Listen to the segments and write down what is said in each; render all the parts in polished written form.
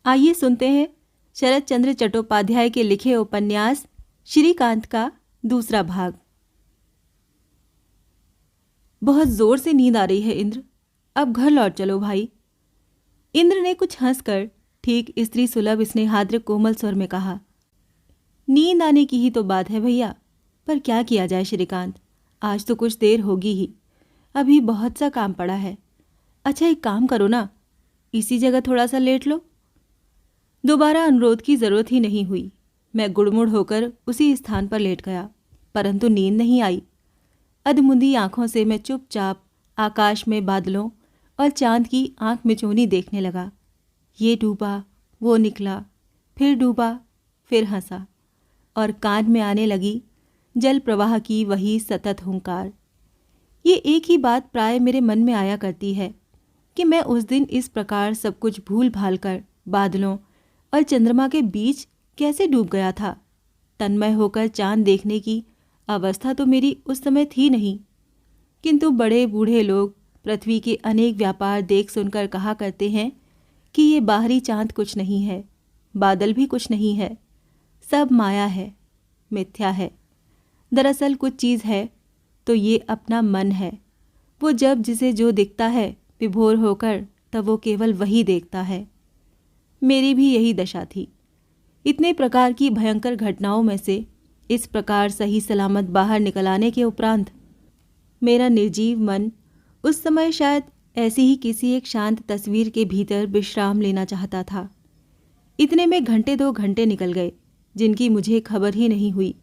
आइए सुनते हैं शरत चंद्र चट्टोपाध्याय के लिखे उपन्यास श्रीकांत का दूसरा भाग। बहुत जोर से नींद आ रही है इंद्र, अब घर लौट चलो भाई। इंद्र ने कुछ हंसकर ठीक स्त्री सुलभ स्नेहाद्र कोमल स्वर में कहा। नींद आने की ही तो बात है भैया, पर क्या किया जाए श्रीकांत, आज तो कुछ देर होगी ही, अभी बहुत सा काम पड़ा है। अच्छा एक काम करो ना, इसी जगह थोड़ा सा लेट लो। दोबारा अनुरोध की जरूरत ही नहीं हुई। मैं गुड़मुड़ होकर उसी स्थान पर लेट गया, परंतु नींद नहीं आई। अधमुंदी आंखों से मैं चुपचाप आकाश में बादलों और चांद की आंख मिचौनी देखने लगा। ये डूबा, वो निकला, फिर डूबा, फिर हंसा, और कान में आने लगी जल प्रवाह की वही सतत हुंकार। ये एक ही बात प्राय मेरे मन में आया करती है कि मैं उस दिन इस प्रकार सब कुछ भूल भाल कर बादलों और चंद्रमा के बीच कैसे डूब गया था। तन्मय होकर चांद देखने की अवस्था तो मेरी उस समय थी नहीं, किंतु बड़े बूढ़े लोग पृथ्वी के अनेक व्यापार देख सुनकर कहा करते हैं कि ये बाहरी चांद कुछ नहीं है, बादल भी कुछ नहीं है, सब माया है, मिथ्या है। दरअसल कुछ चीज़ है तो ये अपना मन है। वो जब जिसे जो दिखता है विभोर होकर, तब वो केवल वही देखता है। मेरी भी यही दशा थी। इतने प्रकार की भयंकर घटनाओं में से इस प्रकार सही सलामत बाहर निकल आने के उपरांत मेरा निर्जीव मन उस समय शायद ऐसी ही किसी एक शांत तस्वीर के भीतर विश्राम लेना चाहता था। इतने में घंटे 2 घंटे निकल गए जिनकी मुझे खबर ही नहीं हुई।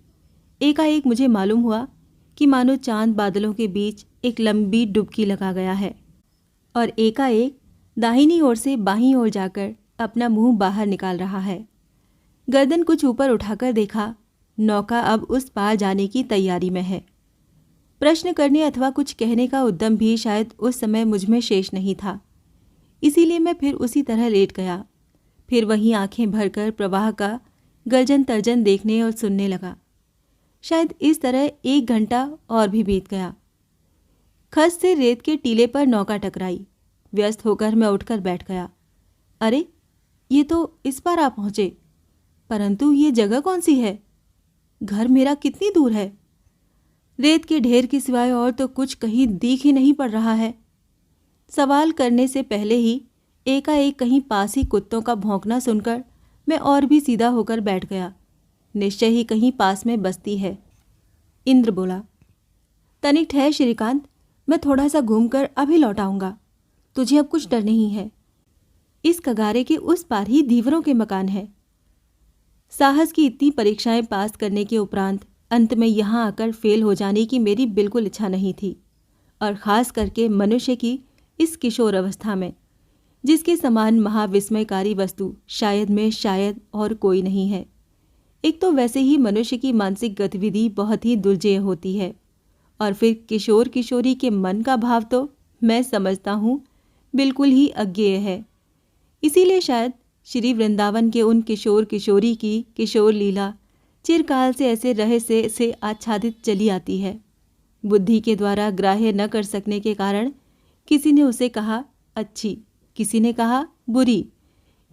एकाएक मुझे मालूम हुआ कि मानो चांद बादलों के बीच एक लंबी डुबकी लगा गया है और एकाएक दाहिनी ओर से बाईं ओर जाकर अपना मुंह बाहर निकाल रहा है। गर्दन कुछ ऊपर उठाकर देखा, नौका अब उस पार जाने की तैयारी में है। प्रश्न करने अथवा कुछ कहने का उद्यम भी शायद उस समय मुझ में शेष नहीं था। इसीलिए मैं फिर उसी तरह लेट गया, फिर वहीं आंखें भरकर प्रवाह का गर्जन तर्जन देखने और सुनने लगा। शायद इस तरह 1 घंटा और भी बीत गया। खस से रेत के टीले पर नौका टकराई। व्यस्त होकर मैं उठकर बैठ गया। अरे ये तो इस पार आ पहुंचे, परंतु ये जगह कौन सी है? घर मेरा कितनी दूर है? रेत के ढेर के सिवाय और तो कुछ कहीं दिख ही नहीं पड़ रहा है। सवाल करने से पहले ही एकाएक कहीं पास ही कुत्तों का भौंकना सुनकर मैं और भी सीधा होकर बैठ गया। निश्चय ही कहीं पास में बस्ती है। इंद्र बोला, तनिक ठहर श्रीकांत, मैं थोड़ा सा घूमकर अभी लौट आऊंगा। तुझे अब कुछ डर नहीं है। इस कगारे के उस पार ही धीवरों के मकान है। साहस की इतनी परीक्षाएं पास करने के उपरांत अंत में यहाँ आकर फेल हो जाने की मेरी बिल्कुल इच्छा नहीं थी, और ख़ास करके मनुष्य की इस किशोर अवस्था में, जिसके समान महाविस्मयकारी वस्तु शायद में शायद और कोई नहीं है। एक तो वैसे ही मनुष्य की मानसिक गतिविधि बहुत ही दुर्जेय होती है, और फिर किशोर किशोरी के मन का भाव तो मैं समझता हूँ बिल्कुल ही अज्ञेय है। इसीलिए शायद श्री वृंदावन के उन किशोर किशोरी की किशोर लीला चिरकाल से ऐसे रहस्य से आच्छादित चली आती है। बुद्धि के द्वारा ग्राह्य न कर सकने के कारण किसी ने उसे कहा अच्छी, किसी ने कहा बुरी,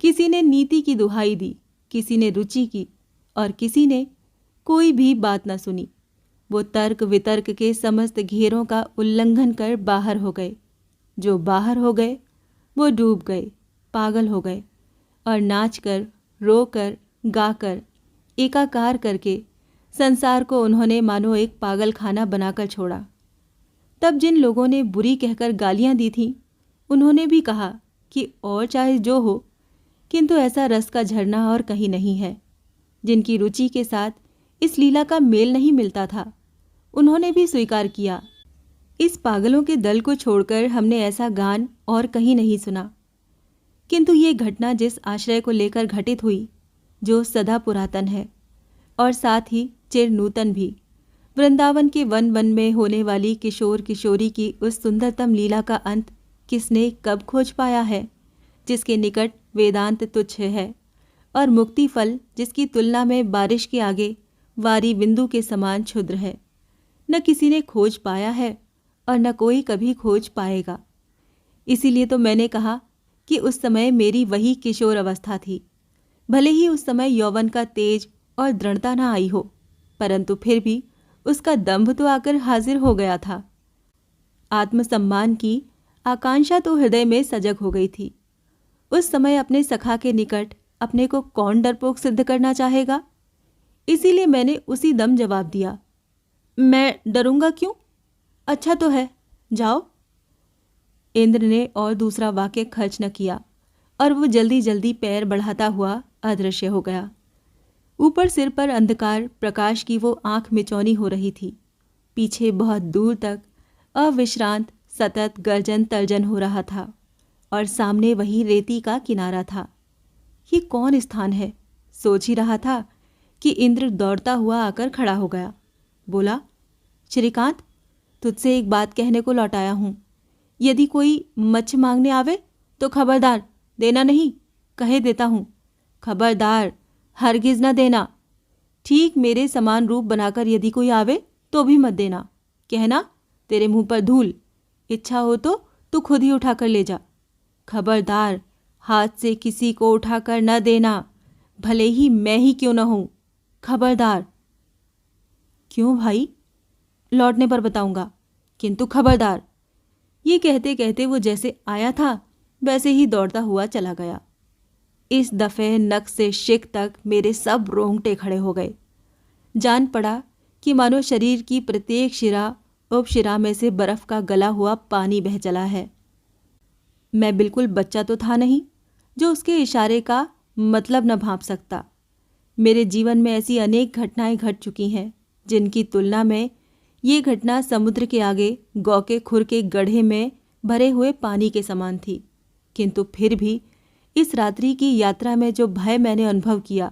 किसी ने नीति की दुहाई दी, किसी ने रुचि की, और किसी ने कोई भी बात न सुनी। वो तर्क वितर्क के समस्त घेरों का उल्लंघन कर बाहर हो गए। जो बाहर हो गए वो डूब गए, पागल हो गए, और नाचकर, रोकर, गाकर, एकाकार करके संसार को उन्होंने मानो एक पागल खाना बनाकर छोड़ा। तब जिन लोगों ने बुरी कहकर गालियां दी थीं, उन्होंने भी कहा कि और चाहे जो हो, किंतु ऐसा रस का झरना और कहीं नहीं है। जिनकी रुचि के साथ इस लीला का मेल नहीं मिलता था, उन्होंने भी स्वीकार किया। इस पागलों के दल को छोड़कर हमने ऐसा गान और कहीं नहीं सुना। किंतु ये घटना जिस आश्रय को लेकर घटित हुई, जो सदा पुरातन है और साथ ही चिर नूतन भी, वृंदावन के वन वन में होने वाली किशोर किशोरी की उस सुंदरतम लीला का अंत किसने कब खोज पाया है, जिसके निकट वेदांत तुच्छ है और मुक्ति फल जिसकी तुलना में बारिश के आगे वारी बिंदु के समान क्षुद्र है, न किसी ने खोज पाया है और न कोई कभी खोज पाएगा। इसीलिए तो मैंने कहा कि उस समय मेरी वही किशोर अवस्था थी। भले ही उस समय यौवन का तेज और दृढ़ता ना आई हो, परंतु फिर भी उसका दंभ तो आकर हाजिर हो गया था। आत्मसम्मान की आकांक्षा तो हृदय में सजग हो गई थी। उस समय अपने सखा के निकट अपने को कौन डरपोक सिद्ध करना चाहेगा? इसीलिए मैंने उसी दम जवाब दिया, मैं डरूंगा क्यों? अच्छा तो है, जाओ। इंद्र ने और दूसरा वाक्य खर्च न किया और वो जल्दी जल्दी पैर बढ़ाता हुआ अदृश्य हो गया। ऊपर सिर पर अंधकार प्रकाश की वो आंख मिचौनी हो रही थी। पीछे बहुत दूर तक अविश्रांत सतत गर्जन तर्जन हो रहा था और सामने वही रेती का किनारा था। ये कौन स्थान है? सोच ही रहा था कि इंद्र दौड़ता हुआ आकर खड़ा हो गया। बोला, श्रीकांत, तुझसे एक बात कहने को लौटाया हूं। यदि कोई मच्छ मांगने आवे तो खबरदार देना नहीं, कहे देता हूं। खबरदार, हरगिज न देना। ठीक मेरे समान रूप बनाकर यदि कोई आवे तो भी मत देना। कहना, तेरे मुंह पर धूल, इच्छा हो तो तू खुद ही उठाकर ले जा। खबरदार, हाथ से किसी को उठाकर न देना, भले ही मैं ही क्यों न हूं। खबरदार। क्यों भाई? लौटने पर बताऊंगा, किंतु खबरदार। ये कहते कहते वो जैसे आया था वैसे ही दौड़ता हुआ चला गया। इस दफे नक से शिक तक मेरे सब रोंगटे खड़े हो गए। जान पड़ा कि मानो शरीर की प्रत्येक शिरा उपशिरा में से बर्फ का गला हुआ पानी बह चला है। मैं बिल्कुल बच्चा तो था नहीं जो उसके इशारे का मतलब न भांप सकता। मेरे जीवन में ऐसी अनेक घटनाएं घट चुकी हैं जिनकी तुलना में ये घटना समुद्र के आगे गौ के खुर के गड्ढे में भरे हुए पानी के समान थी। किंतु फिर भी इस रात्रि की यात्रा में जो भय मैंने अनुभव किया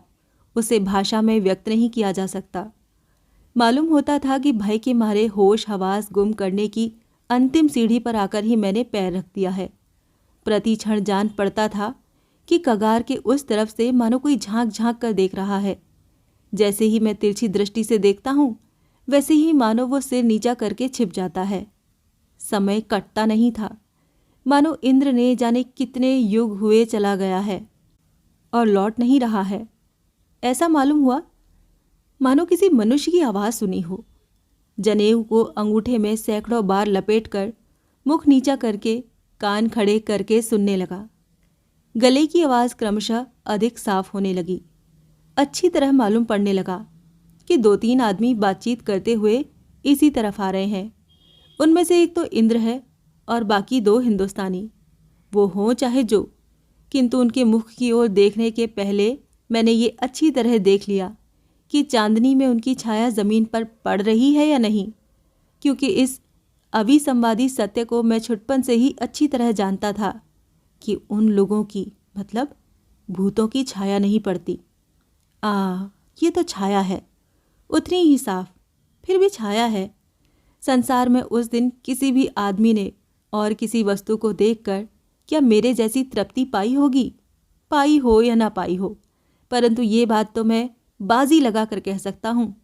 उसे भाषा में व्यक्त नहीं किया जा सकता। मालूम होता था कि भय के मारे होश हवास गुम करने की अंतिम सीढ़ी पर आकर ही मैंने पैर रख दिया है। प्रति क्षण जान पड़ता था कि कगार के उस तरफ से मानो कोई झांक झांक कर देख रहा है। जैसे ही मैं तिरछी दृष्टि से देखता हूँ वैसे ही मानो वो सिर नीचा करके छिप जाता है। समय कटता नहीं था, मानो इंद्र ने जाने कितने युग हुए चला गया है और लौट नहीं रहा है। ऐसा मालूम हुआ मानो किसी मनुष्य की आवाज़ सुनी हो। जनेऊ को अंगूठे में सैकड़ों बार लपेटकर मुख नीचा करके कान खड़े करके सुनने लगा। गले की आवाज़ क्रमशः अधिक साफ होने लगी। अच्छी तरह मालूम पड़ने लगा कि 2-3 आदमी बातचीत करते हुए इसी तरफ आ रहे हैं। उनमें से एक तो इंद्र है और बाकी 2 हिंदुस्तानी। वो हों चाहे जो, किंतु उनके मुख की ओर देखने के पहले मैंने ये अच्छी तरह देख लिया कि चांदनी में उनकी छाया ज़मीन पर पड़ रही है या नहीं, क्योंकि इस अविसंवादी सत्य को मैं छुटपन से ही अच्छी तरह जानता था कि उन लोगों की मतलब भूतों की छाया नहीं पड़ती। ये तो छाया है, उतनी ही साफ, फिर भी छाया है। संसार में उस दिन किसी भी आदमी ने और किसी वस्तु को देखकर क्या मेरे जैसी तृप्ति पाई होगी? पाई हो या ना पाई हो, परंतु ये बात तो मैं बाजी लगा कर कह सकता हूँ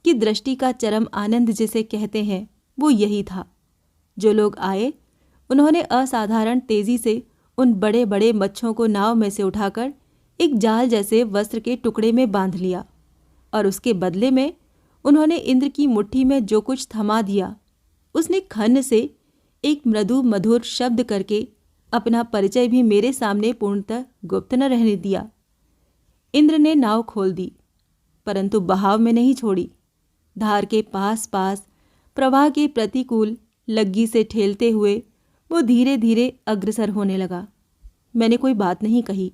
कि दृष्टि का चरम आनंद जिसे कहते हैं वो यही था। जो लोग आए उन्होंने असाधारण तेजी से उन बड़े बड़े मच्छों को नाव में से उठाकर एक जाल जैसे वस्त्र के टुकड़े में बांध लिया और उसके बदले में उन्होंने इंद्र की मुट्ठी में जो कुछ थमा दिया उसने खन्न से एक मृदु मधुर शब्द करके अपना परिचय भी मेरे सामने पूर्णतः गुप्त न रहने दिया। इंद्र ने नाव खोल दी, परंतु बहाव में नहीं छोड़ी। धार के पास पास प्रवाह के प्रतिकूल लग्गी से ठेलते हुए वो धीरे धीरे अग्रसर होने लगा। मैंने कोई बात नहीं कही,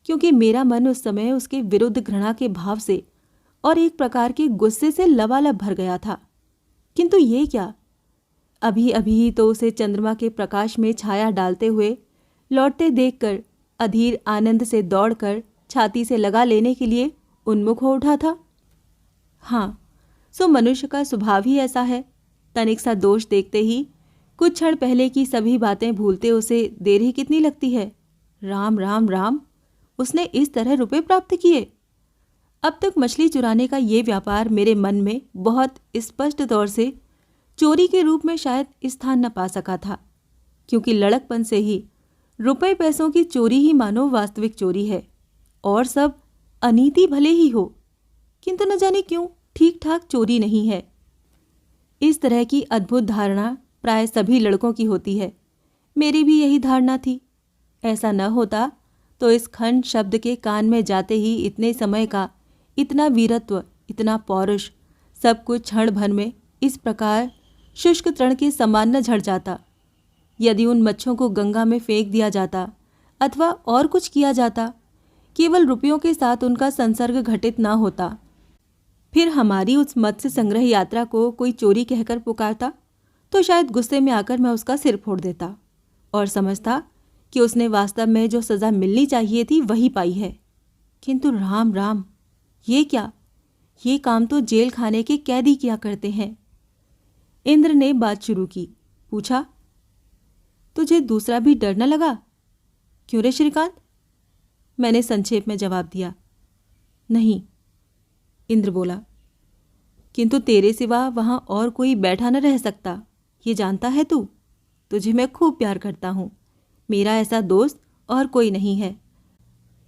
क्योंकि मेरा मन उस समय उसके विरुद्ध घृणा के भाव से और एक प्रकार के गुस्से से लबालब भर गया था। किंतु ये क्या, अभी अभी तो उसे चंद्रमा के प्रकाश में छाया डालते हुए लौटते देखकर अधीर आनंद से दौड़कर छाती से लगा लेने के लिए उन्मुख हो उठा था। हाँ, सो मनुष्य का स्वभाव ही ऐसा है। तनिक सा दोष देखते ही कुछ क्षण पहले की सभी बातें भूलते उसे देर ही कितनी लगती है। राम राम राम, उसने इस तरह रुपए प्राप्त किए। अब तक मछली चुराने का ये व्यापार मेरे मन में बहुत स्पष्ट तौर से चोरी के रूप में शायद स्थान न पा सका था, क्योंकि लड़कपन से ही रुपए पैसों की चोरी ही मानो वास्तविक चोरी है, और सब अनीति भले ही हो, किंतु न जाने क्यों ठीक ठाक चोरी नहीं है। इस तरह की अद्भुत धारणा प्राय सभी लड़कों की होती है। मेरी भी यही धारणा थी। ऐसा न होता तो इस खंड शब्द के कान में जाते ही इतने समय का इतना वीरत्व, इतना पौरुष, सब कुछ क्षण भर में इस प्रकार शुष्क तृण के समान न झड़ जाता। यदि उन मच्छों को गंगा में फेंक दिया जाता अथवा और कुछ किया जाता, केवल रुपयों के साथ उनका संसर्ग घटित ना होता, फिर हमारी उस मत्स्य संग्रह यात्रा को कोई चोरी कहकर पुकारता तो शायद गुस्से में आकर मैं उसका सिर फोड़ देता और समझता कि उसने वास्तव में जो सज़ा मिलनी चाहिए थी वही पाई है। किंतु राम राम, ये क्या, ये काम तो जेल खाने के कैदी किया करते हैं। इंद्र ने बात शुरू की। पूछा, तुझे दूसरा भी डर न लगा? क्यों रे श्रीकांत? मैंने संक्षेप में जवाब दिया। नहीं, इंद्र बोला, किंतु तेरे सिवा वहां और कोई बैठा न रह सकता, ये जानता है तू? तुझे मैं खूब प्यार करता हूं, मेरा ऐसा दोस्त और कोई नहीं है।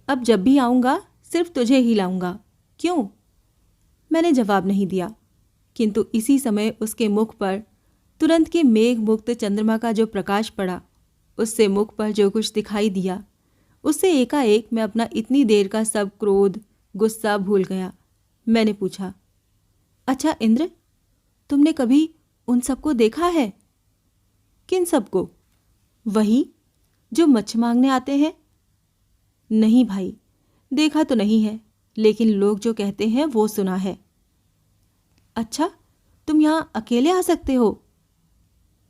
अब जब भी आऊँगा सिर्फ तुझे ही लाऊंगा। क्यों? मैंने जवाब नहीं दिया, किंतु इसी समय उसके मुख पर तुरंत के मेघ मुक्त चंद्रमा का जो प्रकाश पड़ा, उससे मुख पर जो कुछ दिखाई दिया, उससे एकाएक मैं अपना इतनी देर का सब क्रोध, गुस्सा भूल गया। मैंने पूछा, अच्छा इंद्र, तुमने कभी उन सबको देखा है? किन सबको? वही जो मच्छ मांगने आते हैं। नहीं भाई, देखा तो नहीं है, लेकिन लोग जो कहते हैं वो सुना है। अच्छा, तुम यहाँ अकेले आ सकते हो?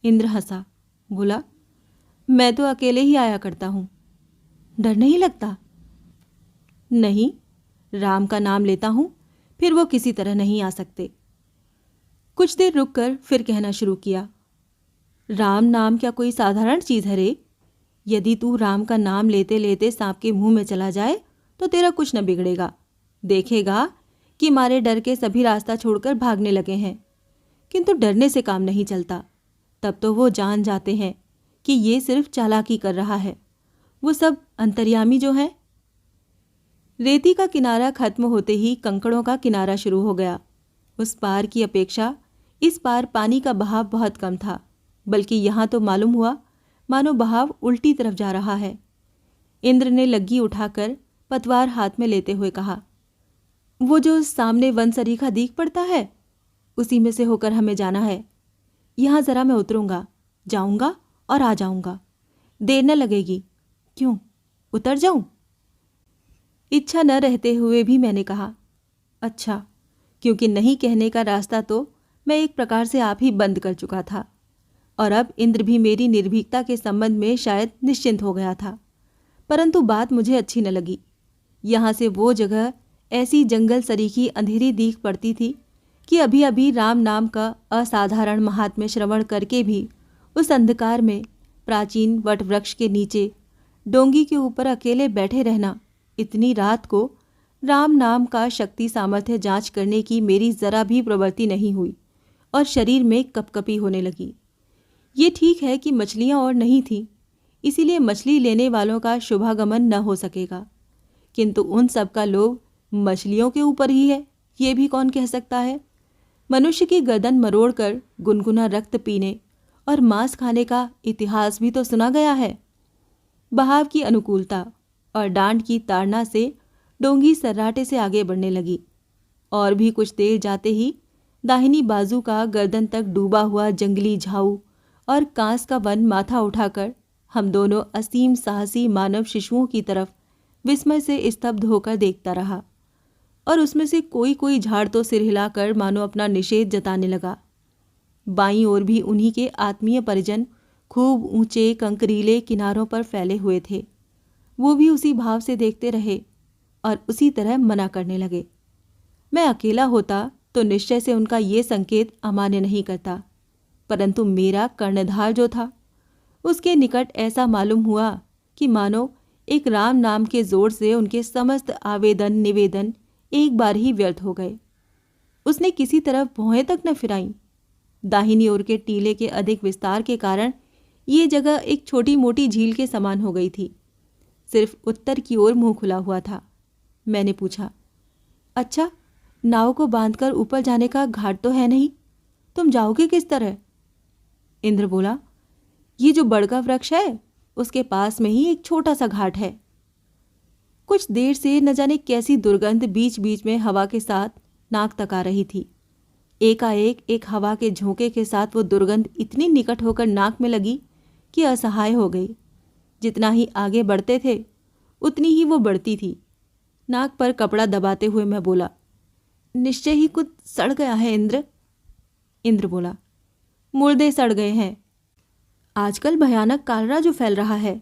इंद्र हंसा, बोला, मैं तो अकेले ही आया करता हूँ। डर नहीं लगता? नहीं, राम का नाम लेता हूँ, फिर वो किसी तरह नहीं आ सकते। कुछ देर रुककर फिर कहना शुरू किया, राम नाम क्या कोई साधारण चीज़ है रे? यदि तू राम का नाम लेते लेते सांप के मुंह में चला जाए तो तेरा कुछ न बिगड़ेगा। देखेगा कि मारे डर के सभी रास्ता छोड़कर भागने लगे हैं, किंतु डरने से काम नहीं चलता। तब तो वो जान जाते हैं कि ये सिर्फ चालाकी कर रहा है। वो सब अंतर्यामी जो है। रेती का किनारा खत्म होते ही कंकड़ों का किनारा शुरू हो गया। उस पार की अपेक्षा इस पार पानी का बहाव बहुत कम था, बल्कि यहाँ तो मालूम हुआ मानो बहाव उल्टी तरफ जा रहा है। इंद्र ने लग्गी उठाकर पतवार हाथ में लेते हुए कहा, वो जो सामने वन सरीखा दीख पड़ता है, उसी में से होकर हमें जाना है। यहाँ ज़रा मैं उतरूँगा, जाऊँगा और आ जाऊँगा, देर न लगेगी। क्यों, उतर जाऊँ? इच्छा न रहते हुए भी मैंने कहा, अच्छा, क्योंकि नहीं कहने का रास्ता तो मैं एक प्रकार से आप ही बंद कर चुका था, और अब इंद्र भी मेरी निर्भीकता के संबंध में शायद निश्चिंत हो गया था। परंतु बात मुझे अच्छी न लगी। यहाँ से वो जगह ऐसी जंगल सरीखी अंधेरी दीख पड़ती थी कि अभी अभी राम नाम का असाधारण महात्म्य श्रवण करके भी उस अंधकार में प्राचीन वट वृक्ष के नीचे डोंगी के ऊपर अकेले बैठे रहना, इतनी रात को राम नाम का शक्ति सामर्थ्य जांच करने की मेरी जरा भी प्रवृत्ति नहीं हुई और शरीर में कपकपी होने लगी। ये ठीक है कि मछलियाँ और नहीं थीं, इसीलिए मछली लेने वालों का शुभागमन न हो सकेगा, किंतु उन सब का लोभ मछलियों के ऊपर ही है, ये भी कौन कह सकता है? मनुष्य की गर्दन मरोड़कर गुनगुना रक्त पीने और मांस खाने का इतिहास भी तो सुना गया है। बहाव की अनुकूलता और डांड की ताड़ना से डोंगी सर्राटे से आगे बढ़ने लगी, और भी कुछ देर जाते ही दाहिनी बाजू का गर्दन तक डूबा हुआ जंगली झाऊ और कांस का वन माथा उठाकर हम दोनों असीम साहसी मानव शिशुओं की तरफ विस्मय से स्तब्ध होकर देखता रहा, और उसमें से कोई कोई झाड़ तो सिर हिलाकर मानो अपना निषेध जताने लगा। बाईं ओर भी उन्हीं के आत्मीय परिजन खूब ऊंचे कंकरीले किनारों पर फैले हुए थे। वो भी उसी भाव से देखते रहे और उसी तरह मना करने लगे। मैं अकेला होता तो निश्चय से उनका ये संकेत अमान्य नहीं करता, परंतु मेरा कर्णधार जो था, उसके निकट ऐसा मालूम हुआ कि मानो एक राम नाम के जोर से उनके समस्त आवेदन निवेदन एक बार ही व्यर्थ हो गए। उसने किसी तरफ भौहें तक न फिराईं। दाहिनी ओर के टीले के अधिक विस्तार के कारण ये जगह एक छोटी मोटी झील के समान हो गई थी। सिर्फ उत्तर की ओर मुंह खुला हुआ था। मैंने पूछा, अच्छा, नाव को बांधकर ऊपर जाने का घाट तो है नहीं, तुम जाओगे किस तरह? इंद्र बोला, ये जो बड़का वृक्ष है उसके पास में ही एक छोटा सा घाट है। कुछ देर से न जाने कैसी दुर्गंध बीच बीच में हवा के साथ नाक तक आ रही थी। एकाएक एक हवा के झोंके के साथ वो दुर्गंध इतनी निकट होकर नाक में लगी कि असहाय हो गई। जितना ही आगे बढ़ते थे उतनी ही वो बढ़ती थी। नाक पर कपड़ा दबाते हुए मैं बोला, निश्चय ही कुछ सड़ गया है इंद्र। इंद्र बोला, मुर्दे सड़ गए हैं। आजकल भयानक कालरा जो फैल रहा है,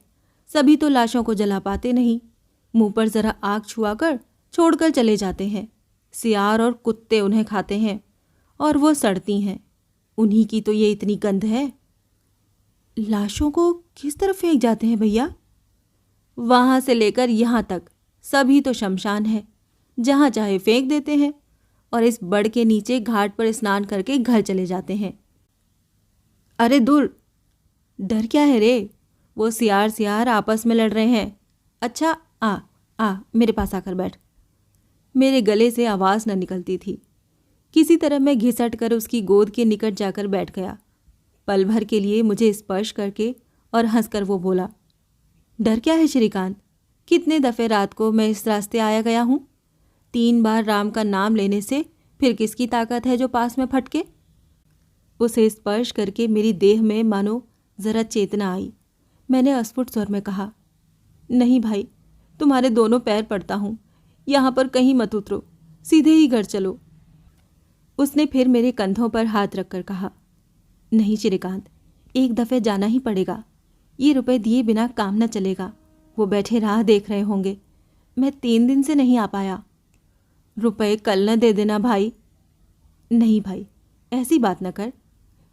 सभी तो लाशों को जला पाते नहीं, मुंह पर जरा आग छुआकर छोड़कर चले जाते हैं। सियार और कुत्ते उन्हें खाते हैं और वो सड़ती हैं। उन्हीं की तो ये इतनी गंध है। लाशों को किस तरफ फेंक जाते हैं भैया? वहां से लेकर यहाँ तक सभी तो शमशान है, जहाँ चाहे फेंक देते हैं और इस बड़ के नीचे घाट पर स्नान करके घर चले जाते हैं। अरे दूर, डर क्या है रे? वो सियार सियार आपस में लड़ रहे हैं। अच्छा, आ मेरे पास आकर बैठ। मेरे गले से आवाज़ न निकलती थी। किसी तरह मैं घिसट कर उसकी गोद के निकट जाकर बैठ गया। पल भर के लिए मुझे स्पर्श करके और हंसकर वो बोला, डर क्या है श्रीकांत? कितने दफ़े रात को मैं इस रास्ते आया गया हूँ। 3 बार राम का नाम लेने से फिर किसकी ताकत है जो पास में फटके? उसे स्पर्श करके मेरी देह में मानो ज़रा चेतना आई। मैंने अस्फुट स्वर में कहा, नहीं भाई, तुम्हारे दोनों पैर पड़ता हूँ, यहाँ पर कहीं मत उतरो, सीधे ही घर चलो। उसने फिर मेरे कंधों पर हाथ रखकर कहा, नहीं श्रीकांत, एक दफ़े जाना ही पड़ेगा। ये रुपए दिए बिना काम न चलेगा। वो बैठे राह देख रहे होंगे। मैं 3 दिन से नहीं आ पाया। रुपए कल न दे देना भाई। नहीं भाई, ऐसी बात न कर,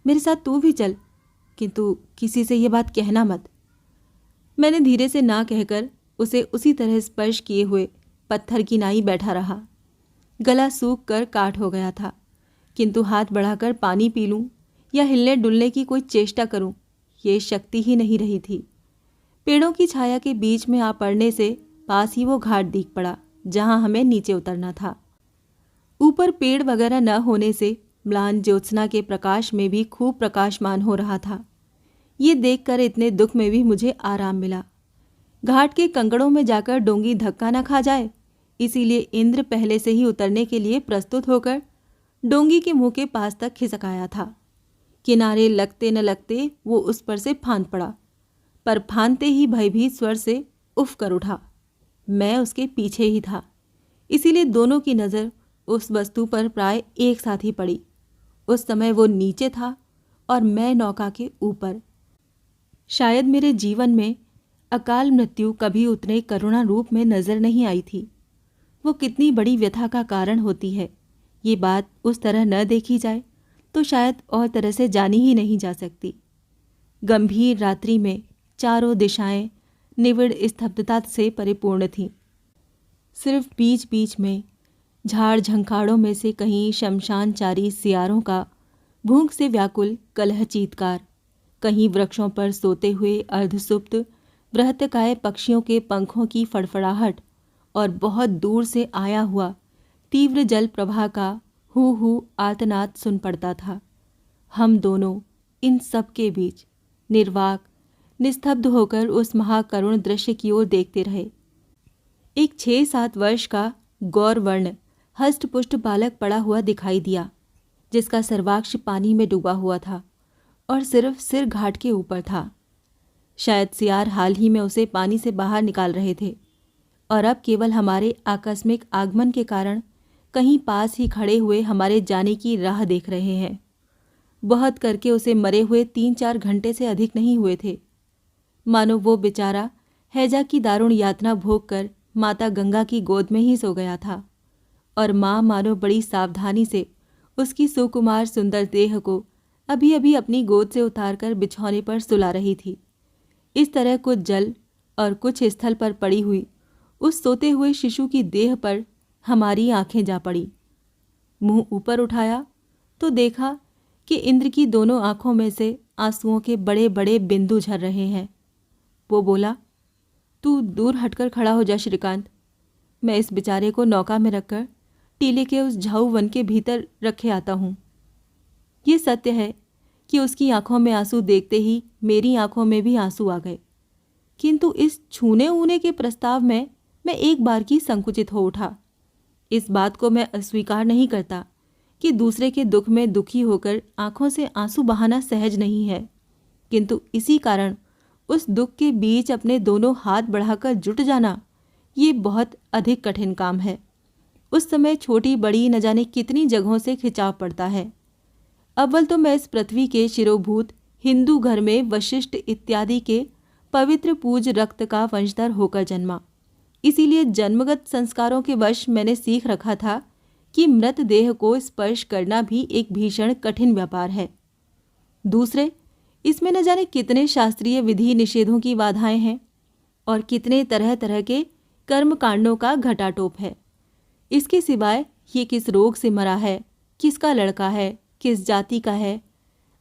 मेरे साथ तू भी चल, किंतु किसी से ये बात कहना मत। मैंने धीरे से ना कहकर उसे उसी तरह स्पर्श किए हुए पत्थर की नाई बैठा रहा। गला सूख कर काठ हो गया था, किंतु हाथ बढ़ाकर पानी पी लूं या हिलने डुलने की कोई चेष्टा करूं, ये शक्ति ही नहीं रही थी। पेड़ों की छाया के बीच में आ पड़ने से पास ही वो घाट दिख पड़ा जहां हमें नीचे उतरना था। ऊपर पेड़ वगैरह न होने से म्लान ज्योत्सना के प्रकाश में भी खूब प्रकाशमान हो रहा था। ये देखकर इतने दुख में भी मुझे आराम मिला। घाट के कंकड़ों में जाकर डोंगी धक्का न खा जाए, इसीलिए इंद्र पहले से ही उतरने के लिए प्रस्तुत होकर डोंगी के मुंह के पास तक खिसक आया था। किनारे लगते न लगते वो उस पर से फांद पड़ा, पर फांदते ही भयभीत स्वर से उफ कर उठा। मैं उसके पीछे ही था, इसीलिए दोनों की नज़र उस वस्तु पर प्राय एक साथ ही पड़ी। उस समय वो नीचे था और मैं नौका के ऊपर। शायद मेरे जीवन में अकाल मृत्यु कभी उतने करुणा रूप में नजर नहीं आई थी। वो कितनी बड़ी व्यथा का कारण होती है, ये बात उस तरह न देखी जाए तो शायद और तरह से जानी ही नहीं जा सकती। गंभीर रात्रि में चारों दिशाएं निविड़ स्तब्धता से परिपूर्ण थीं। सिर्फ बीच बीच में झाड़ झंखाड़ों में से कहीं शमशानचारी सियारों का भूख से व्याकुल कलह चीत्कार, कहीं वृक्षों पर सोते हुए अर्धसुप्त बृहत्काय पक्षियों के पंखों की फड़फड़ाहट और बहुत दूर से आया हुआ तीव्र जल प्रवाह का हू आर्तनाद सुन पड़ता था। हम दोनों इन सब के बीच निर्वाक निस्तब्ध होकर उस महाकरुण दृश्य की ओर देखते रहे। एक 6-7 वर्ष का गौरवर्ण हष्टपुष्ट बालक पड़ा हुआ दिखाई दिया, जिसका सर्वाक्ष पानी में डूबा हुआ था और सिर्फ सिर घाट के ऊपर था। शायद सियार हाल ही में उसे पानी से बाहर निकाल रहे थे और अब केवल हमारे आकस्मिक आगमन के कारण कहीं पास ही खड़े हुए हमारे जाने की राह देख रहे हैं। बहुत करके उसे मरे हुए 3-4 घंटे से अधिक नहीं हुए थे। मानो वो बेचारा हैजा की दारुण यातना भोग कर माता गंगा की गोद में ही सो गया था और माँ मानो बड़ी सावधानी से उसकी सुकुमार सुंदर देह को अभी अभी अपनी गोद से उतारकर बिछौने पर सुला रही थी। इस तरह कुछ जल और कुछ स्थल पर पड़ी हुई उस सोते हुए शिशु की देह पर हमारी आंखें जा पड़ी। मुंह ऊपर उठाया तो देखा कि इंद्र की दोनों आंखों में से आंसुओं के बड़े बड़े बिंदु झर रहे हैं। वो बोला, तू दूर हटकर खड़ा हो जा श्रीकांत। मैं इस बेचारे को नौका में रखकर टीले के उस झाऊ वन के भीतर रखे आता हूँ। ये सत्य है कि उसकी आंखों में आंसू देखते ही मेरी आंखों में भी आंसू आ गए, किंतु इस छूने ऊने के प्रस्ताव में मैं एक बार की संकुचित हो उठा। इस बात को मैं अस्वीकार नहीं करता कि दूसरे के दुख में दुखी होकर आंखों से आंसू बहाना सहज नहीं है, किंतु इसी कारण उस दुख के बीच अपने दोनों हाथ बढ़ाकर जुट जाना ये बहुत अधिक कठिन काम है। उस समय छोटी बड़ी न जाने कितनी जगहों से खिंचाव पड़ता है। अव्वल तो मैं इस पृथ्वी के शिरोभूत हिंदू घर में वशिष्ठ इत्यादि के पवित्र पूज रक्त का वंशधर होकर जन्मा। इसीलिए जन्मगत संस्कारों के वश मैंने सीख रखा था कि मृत देह को स्पर्श करना भी एक भीषण कठिन व्यापार है। दूसरे, इसमें न जाने कितने शास्त्रीय विधि निषेधों की बाधाएं हैं और कितने तरह तरह के कर्म कांडों का घटाटोप है। इसके सिवाय ये किस रोग से मरा है, किसका लड़का है, किस जाति का है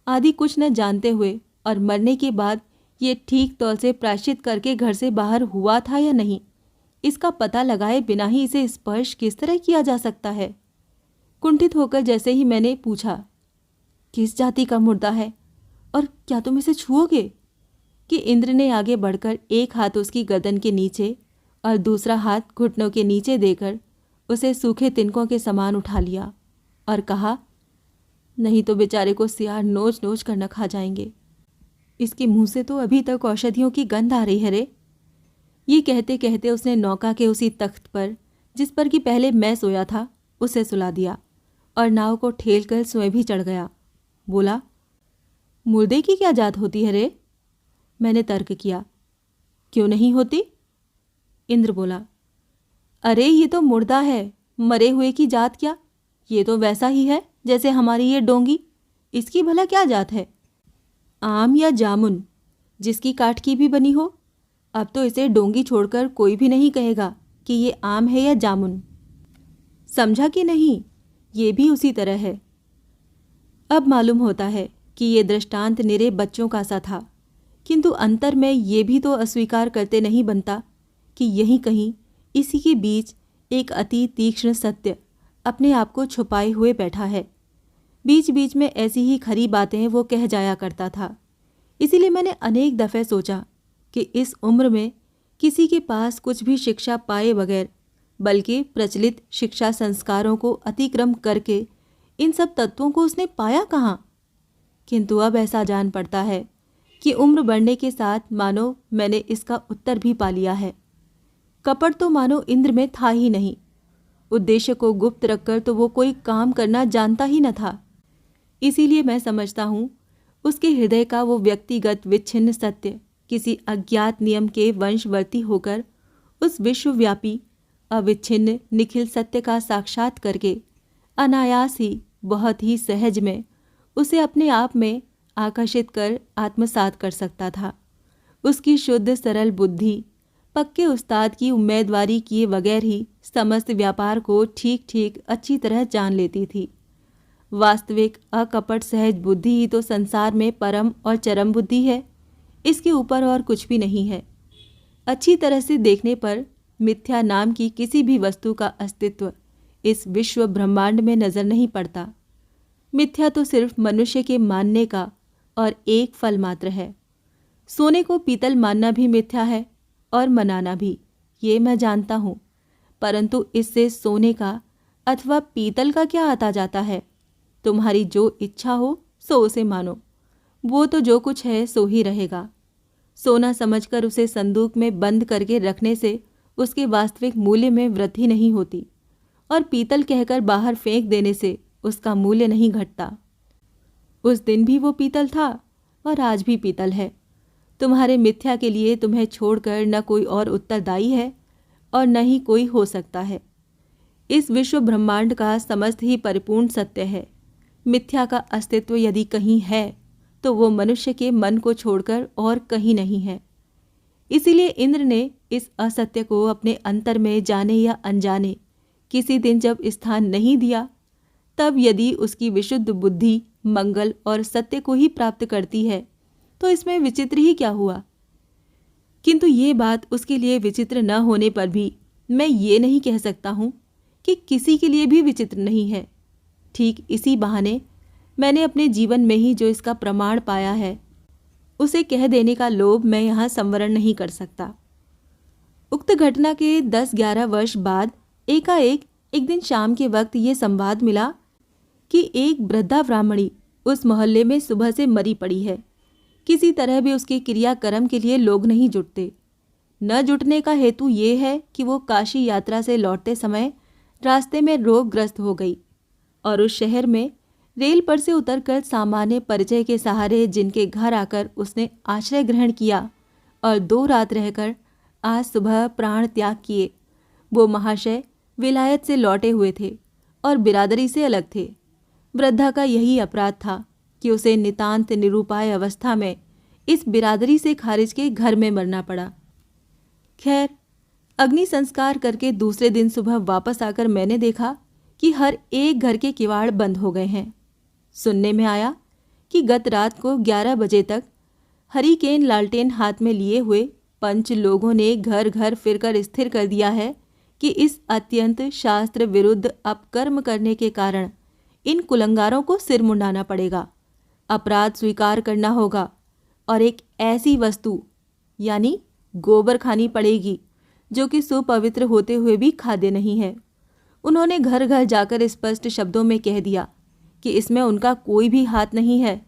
आदि कुछ न जानते हुए और मरने के बाद ये ठीक तौर से प्रायश्चित करके घर से बाहर हुआ था या नहीं, इसका पता लगाए बिना ही इसे स्पर्श किस तरह किया जा सकता है। कुंठित होकर जैसे ही मैंने पूछा, किस जाति का मुर्दा है और क्या तुम इसे छुओगे, कि इंद्र ने आगे बढ़कर एक हाथ उसकी गर्दन के नीचे और दूसरा हाथ घुटनों के नीचे देकर उसे सूखे तिनकों के समान उठा लिया और कहा, नहीं तो बेचारे को सियार नोच नोच कर न खा जाएंगे। इसके मुंह से तो अभी तक औषधियों की गंध आ रही है रे। ये कहते कहते उसने नौका के उसी तख्त पर जिस पर कि पहले मैं सोया था उसे सुला दिया और नाव को ठेल कर स्वयं भी चढ़ गया। बोला, मुर्दे की क्या जात होती है रे? मैंने तर्क किया, क्यों नहीं होती? इंद्र बोला, अरे ये तो मुर्दा है, मरे हुए की जात क्या? ये तो वैसा ही है जैसे हमारी ये डोंगी। इसकी भला क्या जात है? आम या जामुन, जिसकी काठ की भी बनी हो। अब तो इसे डोंगी छोड़कर कोई भी नहीं कहेगा कि ये आम है या जामुन। समझा कि नहीं? ये भी उसी तरह है। अब मालूम होता है कि ये दृष्टांत निरे बच्चों का सा था, किंतु अंतर में ये भी तो अस्वीकार करते नहीं बनता कि यहीं कहीं इसी के बीच एक अति तीक्ष्ण सत्य अपने आप को छुपाए हुए बैठा है। बीच बीच में ऐसी ही खरी बातें वो कह जाया करता था। इसीलिए मैंने अनेक दफ़े सोचा कि इस उम्र में किसी के पास कुछ भी शिक्षा पाए बगैर, बल्कि प्रचलित शिक्षा संस्कारों को अतिक्रम करके इन सब तत्वों को उसने पाया कहाँ। किंतु अब ऐसा जान पड़ता है कि उम्र बढ़ने के साथ मानो मैंने इसका उत्तर भी पा लिया है। कपट तो मानो इंद्र में था ही नहीं। उद्देश्य को गुप्त रखकर तो वो कोई काम करना जानता ही न था। इसीलिए मैं समझता हूँ उसके हृदय का वो व्यक्तिगत विच्छिन्न सत्य किसी अज्ञात नियम के वंशवर्ती होकर उस विश्वव्यापी अविच्छिन्न निखिल सत्य का साक्षात करके अनायास ही बहुत ही सहज में उसे अपने आप में आकर्षित कर आत्मसात कर सकता था। उसकी शुद्ध सरल बुद्धि पक्के उस्ताद की उम्मीदवारी किए बगैर ही समस्त व्यापार को ठीक ठीक अच्छी तरह जान लेती थी। वास्तविक अकपट सहज बुद्धि ही तो संसार में परम और चरम बुद्धि है। इसके ऊपर और कुछ भी नहीं है। अच्छी तरह से देखने पर मिथ्या नाम की किसी भी वस्तु का अस्तित्व इस विश्व ब्रह्मांड में नजर नहीं पड़ता। मिथ्या तो सिर्फ मनुष्य के मानने का और एक फल मात्र है। सोने को पीतल मानना भी मिथ्या है और मनाना भी, ये मैं जानता हूँ, परंतु इससे सोने का अथवा पीतल का क्या आता जाता है? तुम्हारी जो इच्छा हो सो उसे मानो, वो तो जो कुछ है सो ही रहेगा। सोना समझकर उसे संदूक में बंद करके रखने से उसके वास्तविक मूल्य में वृद्धि नहीं होती और पीतल कहकर बाहर फेंक देने से उसका मूल्य नहीं घटता। उस दिन भी वो पीतल था और आज भी पीतल है। तुम्हारे मिथ्या के लिए तुम्हें छोड़कर न कोई और उत्तरदायी है और न ही कोई हो सकता है। इस विश्व ब्रह्मांड का समस्त ही परिपूर्ण सत्य है। मिथ्या का अस्तित्व यदि कहीं है तो वो मनुष्य के मन को छोड़कर और कहीं नहीं है। इसीलिए इंद्र ने इस असत्य को अपने अंतर में जाने या अनजाने किसी दिन जब स्थान नहीं दिया, तब यदि उसकी विशुद्ध बुद्धि मंगल और सत्य को ही प्राप्त करती है, तो इसमें विचित्र ही क्या हुआ। किंतु ये बात उसके लिए विचित्र न होने पर भी मैं ये नहीं कह सकता हूँ कि किसी के लिए भी विचित्र नहीं है। ठीक इसी बहाने मैंने अपने जीवन में ही जो इसका प्रमाण पाया है, उसे कह देने का लोभ मैं यहाँ संवरण नहीं कर सकता। उक्त घटना के 10-11 वर्ष बाद एकाएक एक दिन शाम के वक्त ये संवाद मिला कि एक वृद्धा ब्राह्मणी उस मोहल्ले में सुबह से मरी पड़ी है। किसी तरह भी उसके क्रियाकर्म के लिए लोग नहीं जुटते। न जुटने का हेतु ये है कि वो काशी यात्रा से लौटते समय रास्ते में रोगग्रस्त हो गई और उस शहर में रेल पर से उतरकर सामान्य परिचय के सहारे जिनके घर आकर उसने आश्रय ग्रहण किया और 2 रात रहकर आज सुबह प्राण त्याग किए, वो महाशय विलायत से लौटे हुए थे और बिरादरी से अलग थे। वृद्धा का यही अपराध था कि उसे नितांत निरुपाय अवस्था में इस बिरादरी से खारिज के घर में मरना पड़ा। खैर, अग्नि संस्कार करके दूसरे दिन सुबह वापस आकर मैंने देखा कि हर एक घर के किवाड़ बंद हो गए हैं। सुनने में आया कि गत रात को 11 बजे तक हरिकेन लालटेन हाथ में लिए हुए पंच लोगों ने घर घर फिरकर स्थिर कर दिया है कि इस अत्यंत शास्त्र विरुद्ध अपकर्म करने के कारण इन कुलंगारों को सिर मुंडाना पड़ेगा, अपराध स्वीकार करना होगा और एक ऐसी वस्तु यानी गोबर खानी पड़ेगी जो कि सुपवित्र होते हुए भी खाद्य नहीं है। उन्होंने घर घर जाकर स्पष्ट शब्दों में कह दिया कि इसमें उनका कोई भी हाथ नहीं है,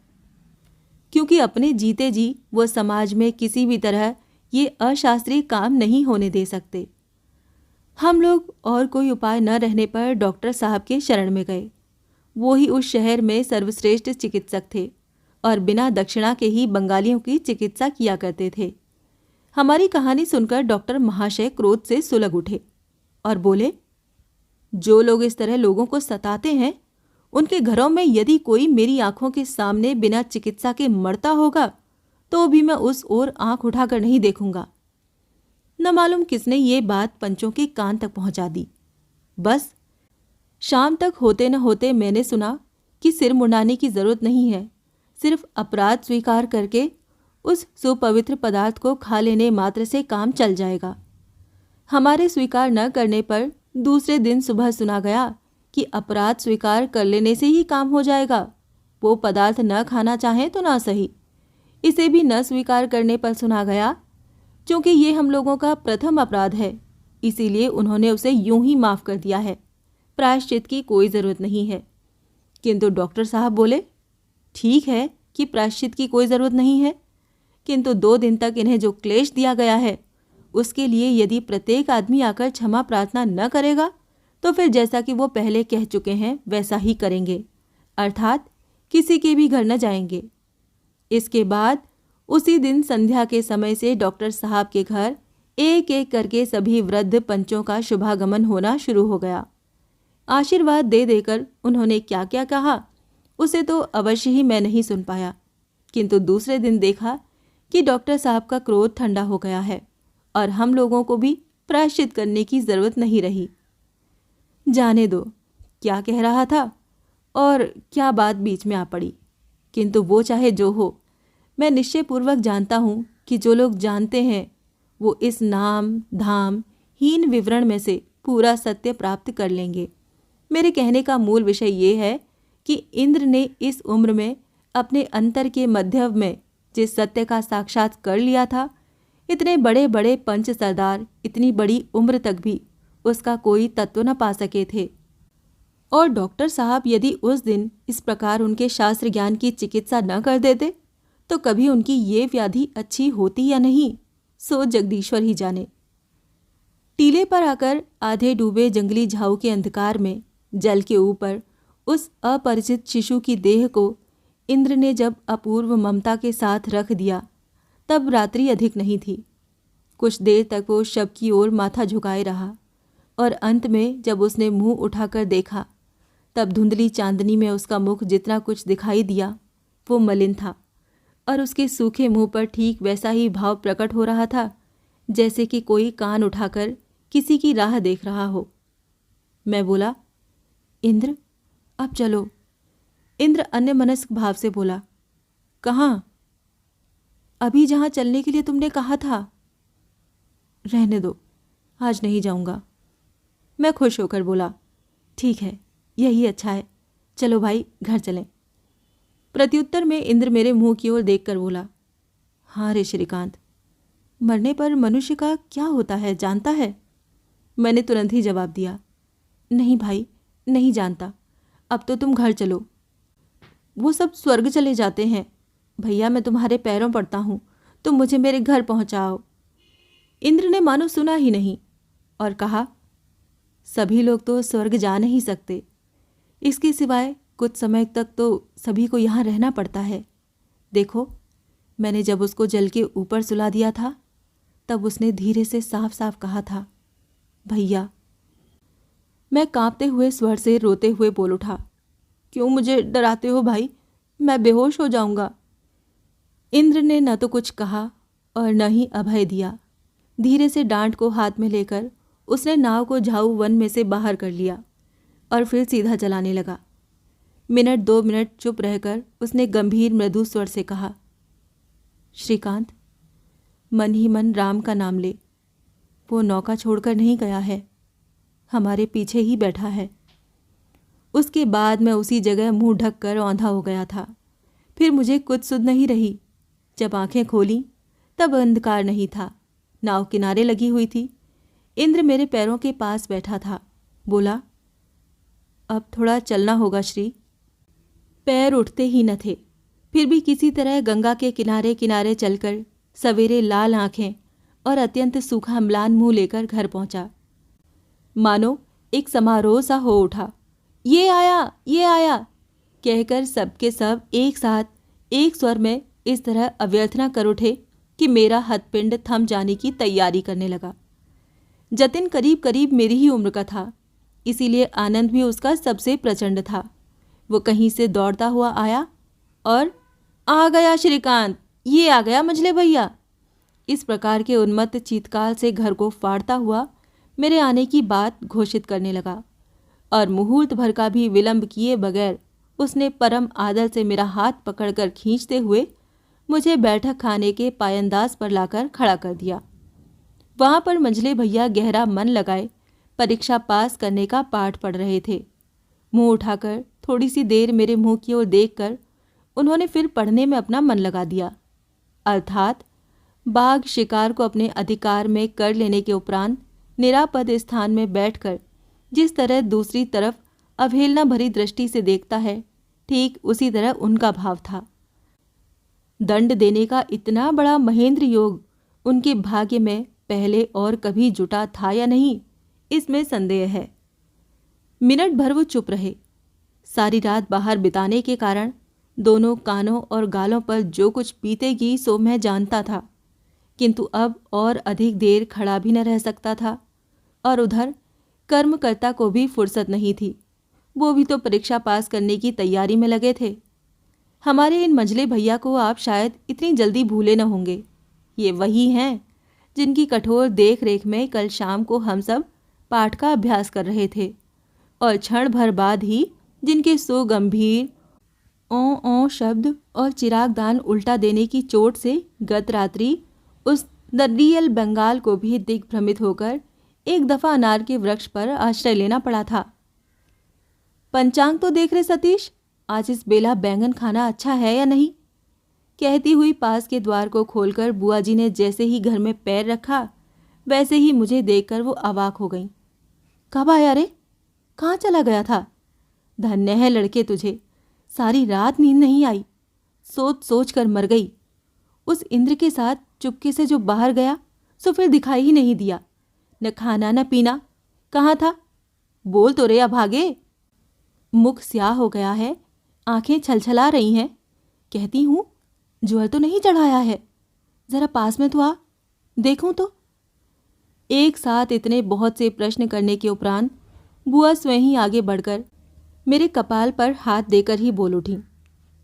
क्योंकि अपने जीते जी वो समाज में किसी भी तरह ये अशास्त्रीय काम नहीं होने दे सकते। हम लोग और कोई उपाय न रहने पर डॉक्टर साहब के शरण में गए। वो ही उस शहर में सर्वश्रेष्ठ चिकित्सक थे और बिना दक्षिणा के ही बंगालियों की चिकित्सा किया करते थे। हमारी कहानी सुनकर डॉक्टर महाशय क्रोध से सुलग उठे और बोले, जो लोग इस तरह लोगों को सताते हैं, उनके घरों में यदि कोई मेरी आंखों के सामने बिना चिकित्सा के मरता होगा तो भी मैं उस ओर आंख उठाकर नहीं देखूंगा। न मालूम किसने ये बात पंचों के कान तक पहुंचा दी। बस शाम तक होते न होते मैंने सुना कि सिर मुंडाने की जरूरत नहीं है, सिर्फ अपराध स्वीकार करके उस सुपवित्र पदार्थ को खा लेने मात्र से काम चल जाएगा। हमारे स्वीकार न करने पर दूसरे दिन सुबह सुना गया कि अपराध स्वीकार कर लेने से ही काम हो जाएगा। वो पदार्थ न खाना चाहें तो ना सही। इसे भी न स्वीकार करने पर सुना गया क्योंकि ये हम लोगों का प्रथम अपराध है, इसीलिए उन्होंने उसे यूं ही माफ़ कर दिया है, प्रायश्चित की कोई ज़रूरत नहीं है। किंतु डॉक्टर साहब बोले, ठीक है कि प्रायश्चित की कोई ज़रूरत नहीं है, किंतु 2 दिन तक इन्हें जो क्लेश दिया गया है उसके लिए यदि प्रत्येक आदमी आकर क्षमा प्रार्थना न करेगा तो फिर जैसा कि वो पहले कह चुके हैं वैसा ही करेंगे, अर्थात किसी के भी घर न जाएंगे। इसके बाद उसी दिन संध्या के समय से डॉक्टर साहब के घर एक एक करके सभी वृद्ध पंचों का शुभागमन होना शुरू हो गया। आशीर्वाद दे देकर उन्होंने क्या क्या कहा उसे तो अवश्य ही मैं नहीं सुन पाया, किंतु दूसरे दिन देखा कि डॉक्टर साहब का क्रोध ठंडा हो गया है और हम लोगों को भी प्रायश्चित करने की जरूरत नहीं रही। जाने दो क्या कह रहा था और क्या बात बीच में आ पड़ी, किंतु वो चाहे जो हो, मैं निश्चयपूर्वक जानता हूँ कि जो लोग जानते हैं वो इस नाम धाम हीन विवरण में से पूरा सत्य प्राप्त कर लेंगे। मेरे कहने का मूल विषय ये है कि इंद्र ने इस उम्र में अपने अंतर के मध्य में जिस सत्य का साक्षात कर लिया था, इतने बड़े बड़े पंच सरदार इतनी बड़ी उम्र तक भी उसका कोई तत्व न पा सके थे। और डॉक्टर साहब यदि उस दिन इस प्रकार उनके शास्त्र ज्ञान की चिकित्सा न कर देते तो कभी उनकी ये व्याधि अच्छी होती या नहीं, सो जगदीश्वर ही जाने। टीले पर आकर आधे डूबे जंगली झाऊ के अंधकार में जल के ऊपर उस अपरिचित शिशु की देह को इंद्र ने जब अपूर्व ममता के साथ रख दिया तब रात्रि अधिक नहीं थी। कुछ देर तक वो शव की ओर माथा झुकाए रहा और अंत में जब उसने मुंह उठाकर देखा तब धुंधली चांदनी में उसका मुख जितना कुछ दिखाई दिया वो मलिन था और उसके सूखे मुंह पर ठीक वैसा ही भाव प्रकट हो रहा था जैसे कि कोई कान उठाकर किसी की राह देख रहा हो। मैं बोला, इंद्र अब चलो। इंद्र अन्यमनस्क भाव से बोला, कहाँ? अभी जहाँ चलने के लिए तुमने कहा था। रहने दो, आज नहीं जाऊंगा। मैं खुश होकर बोला, ठीक है, यही अच्छा है, चलो भाई घर चलें। प्रत्युत्तर में इंद्र मेरे मुंह की ओर देखकर बोला, हाँ रे श्रीकांत, मरने पर मनुष्य का क्या होता है जानता है? मैंने तुरंत ही जवाब दिया, नहीं भाई, नहीं जानता, अब तो तुम घर चलो। वो सब स्वर्ग चले जाते हैं। भैया मैं तुम्हारे पैरों पड़ता हूँ, तुम मुझे मेरे घर पहुँचाओ। इंद्र ने मानो सुना ही नहीं और कहा, सभी लोग तो स्वर्ग जा नहीं सकते, इसके सिवाय कुछ समय तक तो सभी को यहाँ रहना पड़ता है। देखो, मैंने जब उसको जल के ऊपर सुला दिया था तब उसने धीरे से साफ साफ कहा था, भैया। मैं कांपते हुए स्वर से रोते हुए बोल उठा, क्यों मुझे डराते हो भाई, मैं बेहोश हो जाऊंगा। इंद्र ने न तो कुछ कहा और न ही अभय दिया। धीरे से डांट को हाथ में लेकर उसने नाव को झाऊ वन में से बाहर कर लिया और फिर सीधा चलाने लगा। मिनट 2 मिनट चुप रहकर उसने गंभीर मृदु स्वर से कहा, श्रीकांत, मन ही मन राम का नाम ले। वो नौका छोड़कर नहीं गया है, हमारे पीछे ही बैठा है। उसके बाद मैं उसी जगह मुंह ढक कर औंधा हो गया था। फिर मुझे कुछ सुध नहीं रही। जब आंखें खोली तब अंधकार नहीं था, नाव किनारे लगी हुई थी। इंद्र मेरे पैरों के पास बैठा था। बोला, अब थोड़ा चलना होगा श्री। पैर उठते ही न थे, फिर भी किसी तरह गंगा के किनारे किनारे चलकर सवेरे लाल आंखें और अत्यंत सूखा म्लान मुंह लेकर घर पहुंचा। मानो एक समारोह सा हो उठा। ये आया, ये आया कहकर सबके सब एक साथ एक स्वर में इस तरह अभ्यर्थना कर उठे कि मेरा हथपिंड थम जाने की तैयारी करने लगा। जतिन करीब करीब मेरी ही उम्र का था, इसीलिए आनंद भी उसका सबसे प्रचंड था। वो कहीं से दौड़ता हुआ आया और आ गया श्रीकांत, ये आ गया मंझले भैया। इस प्रकार के उन्मत्त चीतकाल से घर को फाड़ता हुआ मेरे आने की बात घोषित करने लगा और मुहूर्त भर का भी विलंब किए बगैर उसने परम आदर से मेरा हाथ पकड़कर खींचते हुए मुझे बैठक खाने के पायंदाज पर लाकर खड़ा कर दिया। वहाँ पर मंझले भैया गहरा मन लगाए परीक्षा पास करने का पाठ पढ़ रहे थे। मुंह उठाकर थोड़ी सी देर मेरे मुंह की ओर देखकर उन्होंने फिर पढ़ने में अपना मन लगा दिया। अर्थात बाघ शिकार को अपने अधिकार में कर लेने के उपरांत निरापद स्थान में बैठकर जिस तरह दूसरी तरफ अवहेलना भरी दृष्टि से देखता है, ठीक उसी तरह उनका भाव था। दंड देने का इतना बड़ा महेंद्र योग उनके भाग्य में पहले और कभी जुटा था या नहीं, इसमें संदेह है। मिनट भर वो चुप रहे। सारी रात बाहर बिताने के कारण दोनों कानों और गालों पर जो कुछ बीतेगी सो मैं जानता था, किंतु अब और अधिक देर खड़ा भी न रह सकता था। और उधर कर्मकर्ता को भी फुर्सत नहीं थी, वो भी तो परीक्षा पास करने की तैयारी में लगे थे। हमारे इन मंझले भैया को आप शायद इतनी जल्दी भूले न होंगे। ये वही हैं जिनकी कठोर देख रेख में कल शाम को हम सब पाठ का अभ्यास कर रहे थे और क्षण भर बाद ही जिनके सो गंभीर ओ ओ शब्द और चिरागदान उल्टा देने की चोट से गत रात्रि उस द रियल बंगाल को भी दिग्भ्रमित होकर एक दफा अनार के वृक्ष पर आश्रय लेना पड़ा था। पंचांग तो देख रहे सतीश, आज इस बेला बैंगन खाना अच्छा है या नहीं? कहती हुई पास के द्वार को खोलकर बुआ जी ने जैसे ही घर में पैर रखा वैसे ही मुझे देखकर वो अवाक हो गईं। कब आया रे? कहाँ चला गया था? धन्य है लड़के तुझे, सारी रात नींद नहीं आई, सोच सोच कर मर गई। उस इंद्र के साथ चुपके से जो बाहर गया सो फिर दिखाई ही नहीं दिया, न खाना न पीना। कहाँ था? बोल तो रे अभागे। मुख स्याह हो गया है, आंखें छलछला रही हैं। कहती हूँ ज्वर तो नहीं चढ़ाया है, जरा पास में तो आ, देखूं तो। एक साथ इतने बहुत से प्रश्न करने के उपरांत बुआ स्वयं ही आगे बढ़कर मेरे कपाल पर हाथ देकर ही बोल उठी,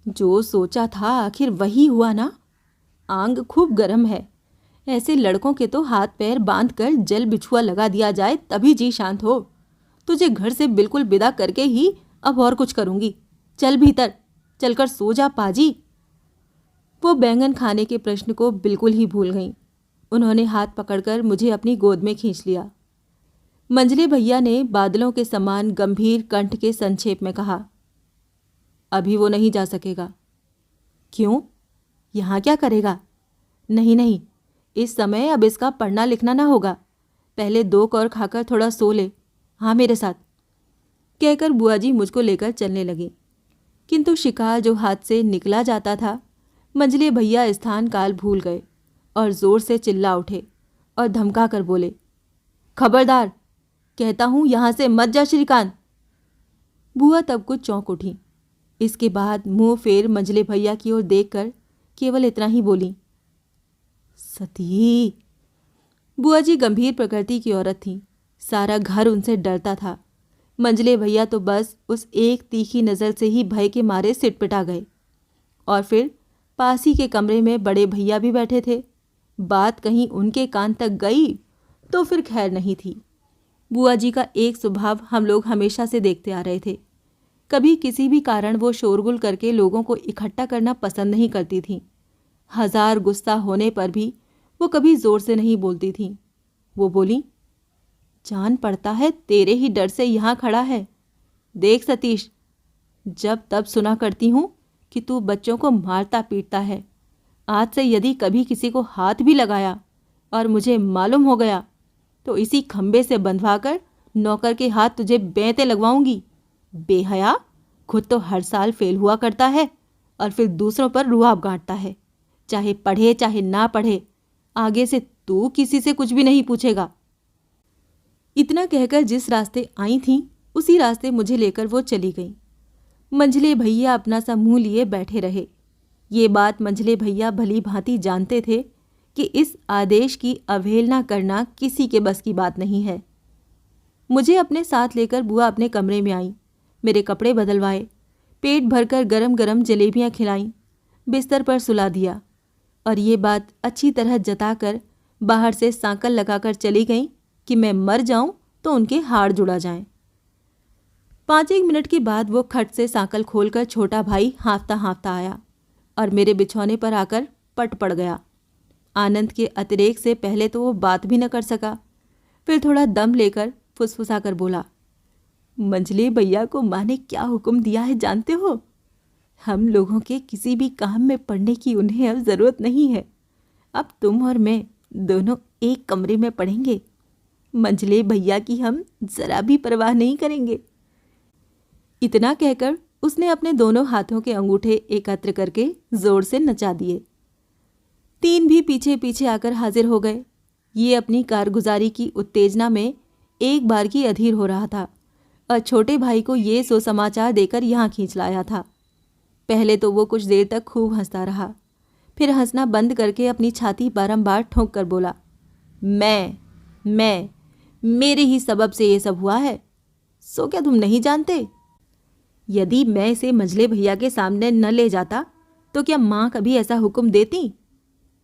जो सोचा था आखिर वही हुआ ना। आंग खूब गर्म है, ऐसे लड़कों के तो हाथ पैर बांध कर जल बिछुआ लगा दिया जाए तभी जी शांत हो। तुझे घर से बिल्कुल विदा करके ही अब और कुछ करूंगी। चल भीतर, चलकर सो जा पाजी। वो बैंगन खाने के प्रश्न को बिल्कुल ही भूल गईं। उन्होंने हाथ पकड़कर मुझे अपनी गोद में खींच लिया। मंझले भैया ने बादलों के समान गंभीर कंठ के संक्षेप में कहा, अभी वो नहीं जा सकेगा। क्यों? यहाँ क्या करेगा? नहीं नहीं, इस समय अब इसका पढ़ना लिखना ना होगा। पहले 2 कौर खाकर थोड़ा सो ले। हाँ, मेरे साथ, कहकर बुआ जी मुझको लेकर चलने लगी। किंतु शिकार जो हाथ से निकला जाता था, मंझले भैया स्थान काल भूल गए और जोर से चिल्ला उठे और धमका कर बोले, खबरदार, कहता हूं यहां से मत जा श्रीकांत। बुआ तब कुछ चौंक उठी। इसके बाद मुंह फेर मंझले भैया की ओर देखकर केवल इतना ही बोली, सती। बुआ जी गंभीर प्रकृति की औरत थी। सारा घर उनसे डरता था। मंझले भैया तो बस उस एक तीखी नज़र से ही भय के मारे सिटपिटा गए। और फिर पास ही के कमरे में बड़े भैया भी बैठे थे। बात कहीं उनके कान तक गई तो फिर खैर नहीं थी। बुआ जी का एक स्वभाव हम लोग हमेशा से देखते आ रहे थे। कभी किसी भी कारण वो शोरगुल करके लोगों को इकट्ठा करना पसंद नहीं करती थीं। 1000 गुस्सा होने पर भी वो कभी जोर से नहीं बोलती थीं। वो बोली, जान पड़ता है तेरे ही डर से यहाँ खड़ा है। देख सतीश, जब तब सुना करती हूँ कि तू बच्चों को मारता पीटता है। आज से यदि कभी किसी को हाथ भी लगाया और मुझे मालूम हो गया तो इसी खंबे से बंधवाकर नौकर के हाथ तुझे बेंते लगवाऊंगी। बेहया, खुद तो हर साल फेल हुआ करता है और फिर दूसरों पर रुआब गांठता है। चाहे पढ़े चाहे ना पढ़े, आगे से तू किसी से कुछ भी नहीं पूछेगा। इतना कहकर जिस रास्ते आई थीं उसी रास्ते मुझे लेकर वो चली गई। मंझले भैया अपना सा मुंह लिए बैठे रहे। ये बात मंझले भैया भली भांति जानते थे कि इस आदेश की अवहेलना करना किसी के बस की बात नहीं है। मुझे अपने साथ लेकर बुआ अपने कमरे में आई। मेरे कपड़े बदलवाए, पेट भरकर गरम गरम जलेबियां खिलाईं, बिस्तर पर सुला दिया और ये बात अच्छी तरह जताकर बाहर से सांकल लगाकर चली गईं कि मैं मर जाऊं तो उनके हाड़ जुड़ा जाएं। 5-1 मिनट के बाद वो खट से सांकल खोलकर छोटा भाई हाँफता हाँफता आया और मेरे बिछौने पर आकर पट पड़ गया। आनंद के अतिरेक से पहले तो वो बात भी न कर सका। फिर थोड़ा दम लेकर फुसफुसा कर बोला, मंझले भैया को माँ ने क्या हुक्म दिया है जानते हो? हम लोगों के किसी भी काम में पढ़ने की उन्हें अब ज़रूरत नहीं है। अब तुम और मैं दोनों एक कमरे में पढ़ेंगे। मंझले भैया की हम ज़रा भी परवाह नहीं करेंगे। इतना कहकर उसने अपने दोनों हाथों के अंगूठे एकत्र करके जोर से नचा दिए। 3 भी पीछे पीछे आकर हाजिर हो गए। ये अपनी कारगुजारी की उत्तेजना में एक बार की अधीर हो रहा था और छोटे भाई को ये सो समाचार देकर यहाँ खींच लाया था। पहले तो वो कुछ देर तक खूब हंसता रहा, फिर हंसना बंद करके अपनी छाती बारंबार ठोंक कर बोला, मैं मेरे ही सबब से ये सब हुआ है। सो क्या तुम नहीं जानते? यदि मैं इसे मंझले भैया के सामने न ले जाता तो क्या माँ कभी ऐसा हुक्म देती?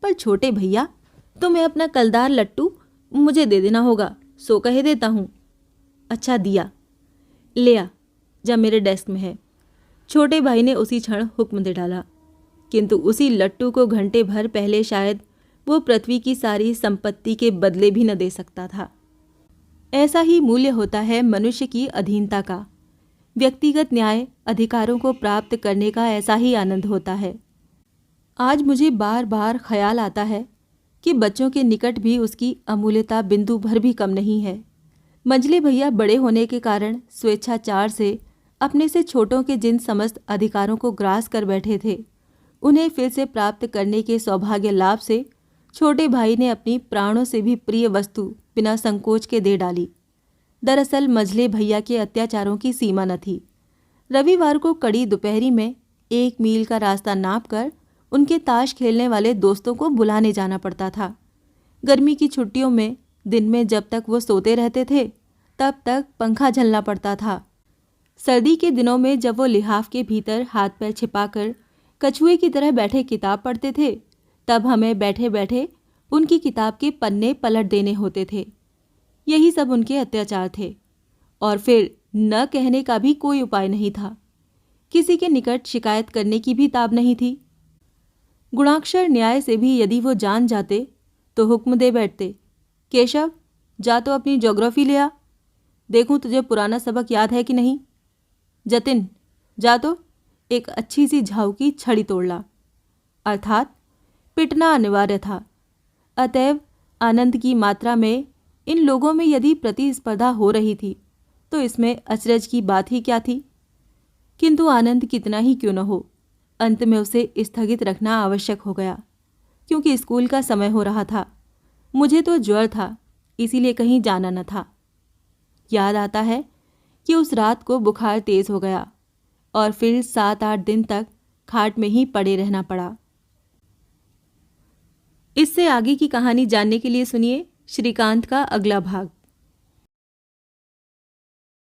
पर छोटे भैया, तुम्हें अपना कलदार लट्टू मुझे दे देना होगा, सो कहे देता हूँ। अच्छा दिया, ले आ, जा मेरे डेस्क में है। छोटे भाई ने उसी क्षण हुक्म दे डाला। किंतु उसी लट्टू को घंटे भर पहले शायद वो पृथ्वी की सारी संपत्ति के बदले भी न दे सकता था। ऐसा ही मूल्य होता है मनुष्य की अधीनता का। व्यक्तिगत न्याय अधिकारों को प्राप्त करने का ऐसा ही आनंद होता है। आज मुझे बार बार ख्याल आता है कि बच्चों के निकट भी उसकी अमूल्यता बिंदु भर भी कम नहीं है। मंझले भैया बड़े होने के कारण स्वेच्छाचार से अपने से छोटों के जिन समस्त अधिकारों को ग्रास कर बैठे थे, उन्हें फिर से प्राप्त करने के सौभाग्य लाभ से छोटे भाई ने अपनी प्राणों से भी प्रिय वस्तु बिना संकोच के दे डाली। दरअसल मंझले भैया के अत्याचारों की सीमा न थी। रविवार को कड़ी दोपहरी में 1 मील का रास्ता नापकर उनके ताश खेलने वाले दोस्तों को बुलाने जाना पड़ता था। गर्मी की छुट्टियों में दिन में जब तक वो सोते रहते थे तब तक पंखा झलना पड़ता था। सर्दी के दिनों में जब वो लिहाफ के भीतर हाथ पैर छिपाकर कछुए की तरह बैठे किताब पढ़ते थे, तब हमें बैठे बैठे उनकी किताब के पन्ने पलट देने होते थे। यही सब उनके अत्याचार थे और फिर न कहने का भी कोई उपाय नहीं था। किसी के निकट शिकायत करने की भी ताब नहीं थी। गुणाक्षर न्याय से भी यदि वो जान जाते तो हुक्म दे बैठते, केशव जा तो अपनी ज्योग्राफी ले आ, देखूं तुझे पुराना सबक याद है कि नहीं। जतिन जा तो एक अच्छी सी झाऊ की छड़ी तोड़ ला। अर्थात पिटना अनिवार्य था। अतएव आनंद की मात्रा में इन लोगों में यदि प्रतिस्पर्धा हो रही थी तो इसमें अचरज की बात ही क्या थी। किंतु आनंद कितना ही क्यों न हो, अंत में उसे स्थगित रखना आवश्यक हो गया, क्योंकि स्कूल का समय हो रहा था। मुझे तो ज्वर था, इसीलिए कहीं जाना न था। याद आता है कि उस रात को बुखार तेज हो गया और फिर 7-8 दिन तक खाट में ही पड़े रहना पड़ा। इससे आगे की कहानी जानने के लिए सुनिए श्रीकांत का अगला भाग।